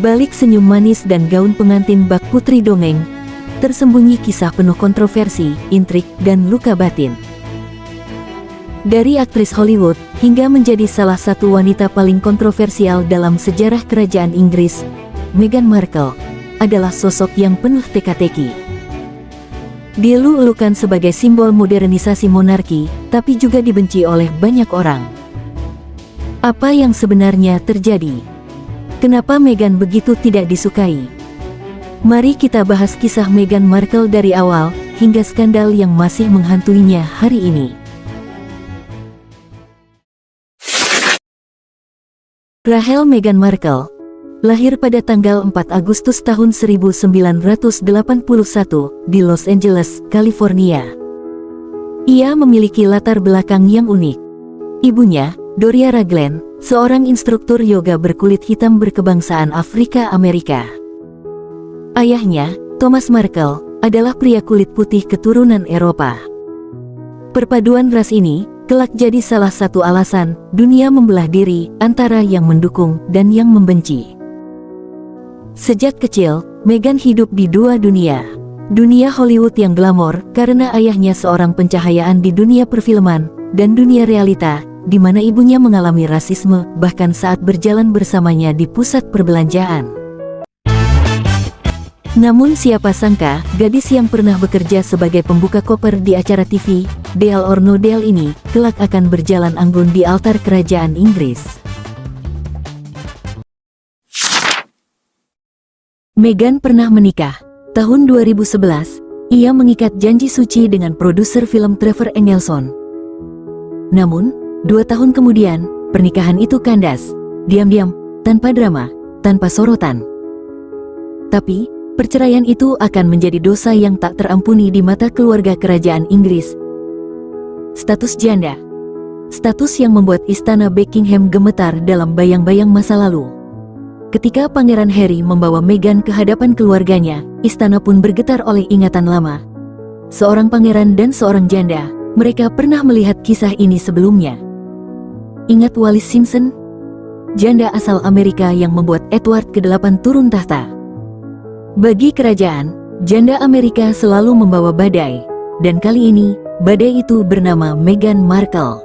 balik senyum manis dan gaun pengantin bak putri dongeng, tersembunyi kisah penuh kontroversi, intrik, dan luka batin. Dari aktris Hollywood hingga menjadi salah satu wanita paling kontroversial dalam sejarah kerajaan Inggris, Meghan Markle adalah sosok yang penuh teka-teki. Dielu-elukan sebagai simbol modernisasi monarki, tapi juga dibenci oleh banyak orang. Apa yang sebenarnya terjadi? Kenapa Meghan begitu tidak disukai? Mari kita bahas kisah Meghan Markle dari awal hingga skandal yang masih menghantuinya hari ini. Rahel Meghan Markle lahir pada tanggal 4 Agustus tahun 1981 di Los Angeles, California. Ia memiliki latar belakang yang unik. Ibunya, Doria Ragland, seorang instruktur yoga berkulit hitam berkebangsaan Afrika Amerika. Ayahnya, Thomas Markle, adalah pria kulit putih keturunan Eropa. Perpaduan ras ini kelak jadi salah satu alasan dunia membelah diri antara yang mendukung dan yang membenci. Sejak kecil, Meghan hidup di dua dunia. Dunia Hollywood yang glamor karena ayahnya seorang pencahayaan di dunia perfilman, dan dunia realita, di mana ibunya mengalami rasisme bahkan saat berjalan bersamanya di pusat perbelanjaan. Namun siapa sangka, gadis yang pernah bekerja sebagai pembuka koper di acara TV, Deal or No Deal ini, kelak akan berjalan anggun di altar kerajaan Inggris. Meghan pernah menikah. Tahun 2011, ia mengikat janji suci dengan produser film Trevor Engelson. Namun, 2 tahun kemudian, pernikahan itu kandas, diam-diam, tanpa drama, tanpa sorotan. Tapi, perceraian itu akan menjadi dosa yang tak terampuni di mata keluarga kerajaan Inggris. Status janda. Status yang membuat istana Buckingham gemetar dalam bayang-bayang masa lalu. Ketika Pangeran Harry membawa Meghan ke hadapan keluarganya, istana pun bergetar oleh ingatan lama. Seorang pangeran dan seorang janda, mereka pernah melihat kisah ini sebelumnya. Ingat Wallis Simpson? Janda asal Amerika yang membuat Edward ke-8 turun tahta. Bagi kerajaan, janda Amerika selalu membawa badai, dan kali ini, badai itu bernama Meghan Markle.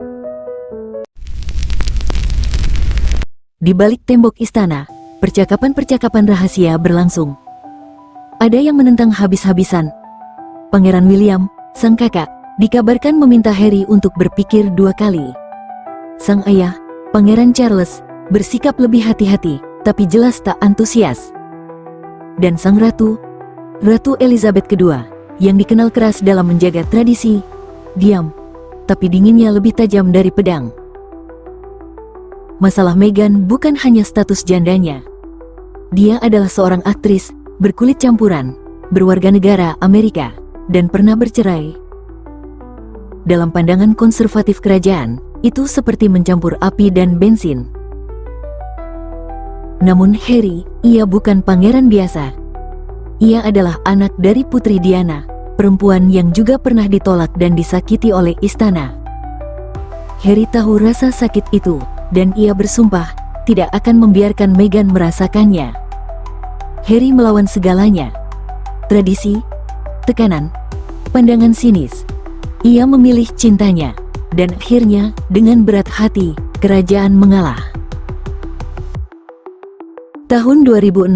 Di balik tembok istana, percakapan-percakapan rahasia berlangsung. Ada yang menentang habis-habisan. Pangeran William, sang kakak, dikabarkan meminta Harry untuk berpikir 2 kali. Sang ayah, Pangeran Charles, bersikap lebih hati-hati, tapi jelas tak antusias. Dan sang ratu, Ratu Elizabeth II, yang dikenal keras dalam menjaga tradisi, diam, tapi dinginnya lebih tajam dari pedang. Masalah Meghan bukan hanya status jandanya. Dia adalah seorang aktris, berkulit campuran, berwarga negara Amerika, dan pernah bercerai. Dalam pandangan konservatif kerajaan, itu seperti mencampur api dan bensin. Namun Harry, ia bukan pangeran biasa. Ia adalah anak dari Putri Diana, perempuan yang juga pernah ditolak dan disakiti oleh istana. Harry tahu rasa sakit itu, dan ia bersumpah tidak akan membiarkan Meghan merasakannya. Harry melawan segalanya. Tradisi, tekanan, pandangan sinis. Ia memilih cintanya, dan akhirnya, dengan berat hati, kerajaan mengalah. Tahun 2016,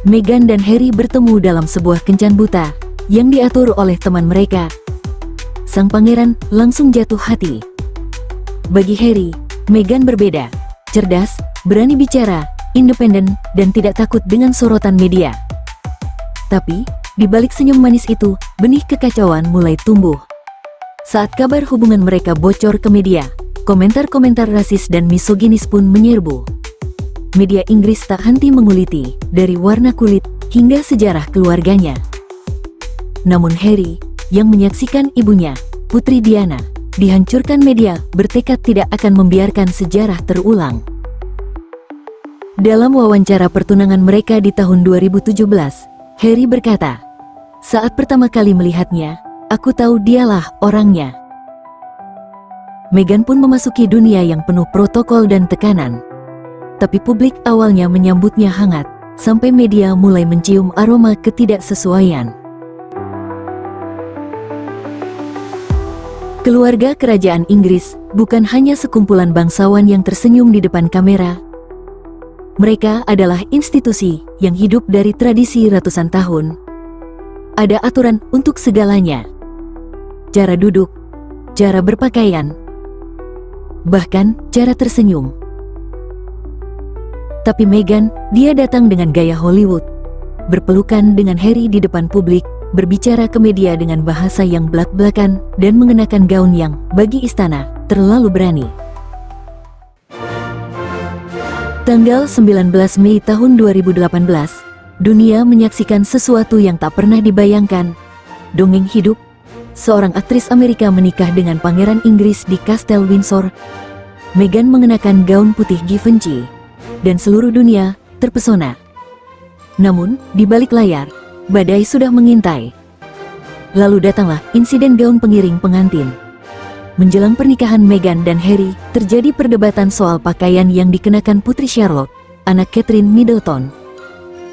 Meghan dan Harry bertemu dalam sebuah kencan buta, yang diatur oleh teman mereka. Sang pangeran langsung jatuh hati. Bagi Harry, Meghan berbeda, cerdas, berani bicara, independen, dan tidak takut dengan sorotan media. Tapi, di balik senyum manis itu, benih kekacauan mulai tumbuh. Saat kabar hubungan mereka bocor ke media, komentar-komentar rasis dan misoginis pun menyerbu. Media Inggris tak henti menguliti, dari warna kulit hingga sejarah keluarganya. Namun Harry, yang menyaksikan ibunya, Putri Diana, dihancurkan media, bertekad tidak akan membiarkan sejarah terulang. Dalam wawancara pertunangan mereka di tahun 2017, Harry berkata, "Saat pertama kali melihatnya, aku tahu dialah orangnya." Meghan pun memasuki dunia yang penuh protokol dan tekanan. Tapi publik awalnya menyambutnya hangat. sampai media mulai mencium aroma ketidaksesuaian. Keluarga kerajaan Inggris bukan hanya sekumpulan bangsawan yang tersenyum di depan kamera. Mereka adalah institusi yang hidup dari tradisi ratusan tahun. Ada aturan untuk segalanya. Cara duduk, cara berpakaian, bahkan cara tersenyum. Tapi Meghan, dia datang dengan gaya Hollywood, berpelukan dengan Harry di depan publik, berbicara ke media dengan bahasa yang belak-belakan, dan mengenakan gaun yang, bagi istana, terlalu berani. Tanggal 19 Mei tahun 2018, dunia menyaksikan sesuatu yang tak pernah dibayangkan. Dongeng hidup. Seorang aktris Amerika menikah dengan pangeran Inggris di Kastel Windsor. Meghan mengenakan gaun putih Givenchy, dan seluruh dunia terpesona. Namun, di balik layar, badai sudah mengintai. Lalu datanglah insiden gaun pengiring pengantin. Menjelang pernikahan Meghan dan Harry, terjadi perdebatan soal pakaian yang dikenakan Putri Charlotte, anak Catherine Middleton.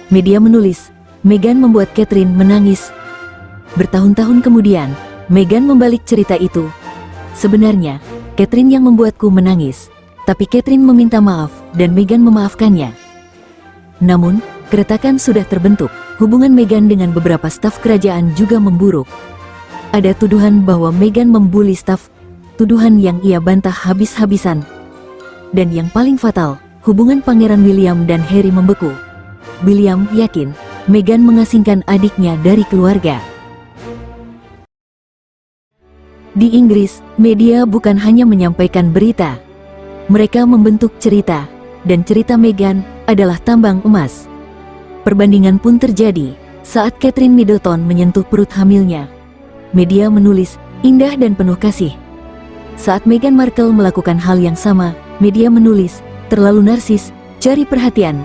Media menulis, Meghan membuat Catherine menangis. Bertahun-tahun kemudian, Meghan membalik cerita itu. Sebenarnya, Catherine yang membuatku menangis, tapi Catherine meminta maaf dan Meghan memaafkannya. Namun, keretakan sudah terbentuk. Hubungan Meghan dengan beberapa staf kerajaan juga memburuk. Ada tuduhan bahwa Meghan membuli staf, tuduhan yang ia bantah habis-habisan. Dan yang paling fatal, hubungan Pangeran William dan Harry membeku. William yakin Meghan mengasingkan adiknya dari keluarga. Di Inggris, media bukan hanya menyampaikan berita. Mereka membentuk cerita, dan cerita Meghan adalah tambang emas. Perbandingan pun terjadi saat Catherine Middleton menyentuh perut hamilnya. Media menulis, indah dan penuh kasih. Saat Meghan Markle melakukan hal yang sama, media menulis, terlalu narsis, cari perhatian.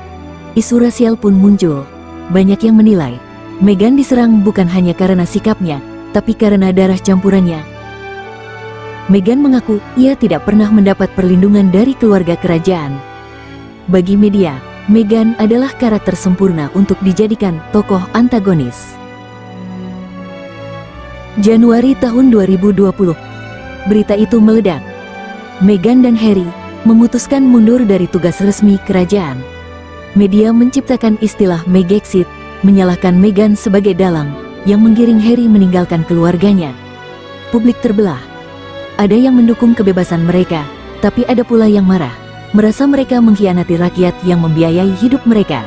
Isu rasial pun muncul. Banyak yang menilai, Meghan diserang bukan hanya karena sikapnya, tapi karena darah campurannya. Meghan mengaku ia tidak pernah mendapat perlindungan dari keluarga kerajaan. Bagi media, Meghan adalah karakter sempurna untuk dijadikan tokoh antagonis. Januari tahun 2020, berita itu meledak. Meghan dan Harry memutuskan mundur dari tugas resmi kerajaan. Media menciptakan istilah Megexit, menyalahkan Meghan sebagai dalang yang menggiring Harry meninggalkan keluarganya. Publik terbelah. Ada yang mendukung kebebasan mereka, tapi ada pula yang marah, merasa mereka mengkhianati rakyat yang membiayai hidup mereka.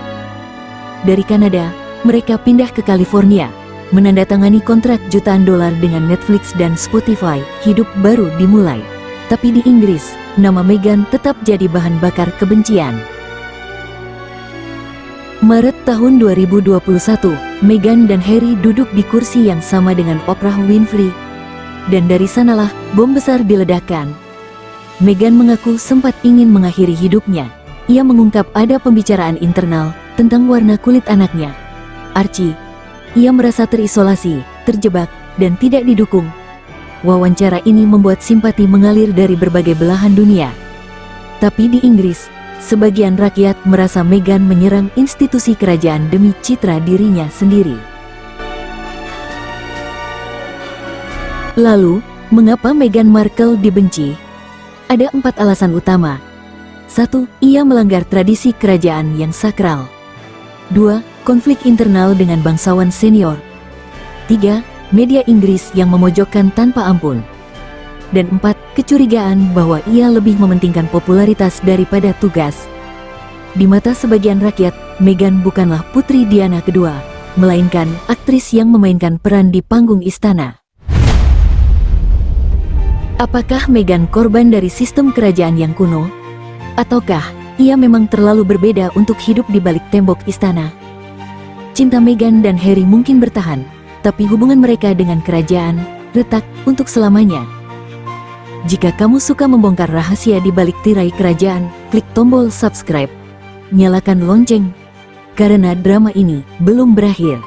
Dari Kanada, mereka pindah ke California, menandatangani kontrak jutaan dolar dengan Netflix dan Spotify. Hidup baru dimulai. Tapi di Inggris, nama Meghan tetap jadi bahan bakar kebencian. Maret tahun 2021, Meghan dan Harry duduk di kursi yang sama dengan Oprah Winfrey. Dan dari sanalah bom besar diledakkan. Meghan mengaku sempat ingin mengakhiri hidupnya. Ia mengungkap ada pembicaraan internal tentang warna kulit anaknya, Archie. Ia merasa terisolasi, terjebak, dan tidak didukung. Wawancara ini membuat simpati mengalir dari berbagai belahan dunia. Tapi di Inggris, sebagian rakyat merasa Meghan menyerang institusi kerajaan demi citra dirinya sendiri. Lalu, mengapa Meghan Markle dibenci? Ada 4 alasan utama. 1. Ia melanggar tradisi kerajaan yang sakral. 2. Konflik internal dengan bangsawan senior. 3. Media Inggris yang memojokkan tanpa ampun. Dan 4. Kecurigaan bahwa ia lebih mementingkan popularitas daripada tugas. Di mata sebagian rakyat, Meghan bukanlah Putri Diana kedua, melainkan aktris yang memainkan peran di panggung istana. Apakah Meghan korban dari sistem kerajaan yang kuno? Ataukah ia memang terlalu berbeda untuk hidup di balik tembok istana? Cinta Meghan dan Harry mungkin bertahan, tapi hubungan mereka dengan kerajaan retak untuk selamanya. Jika kamu suka membongkar rahasia di balik tirai kerajaan, klik tombol subscribe, nyalakan lonceng, karena drama ini belum berakhir.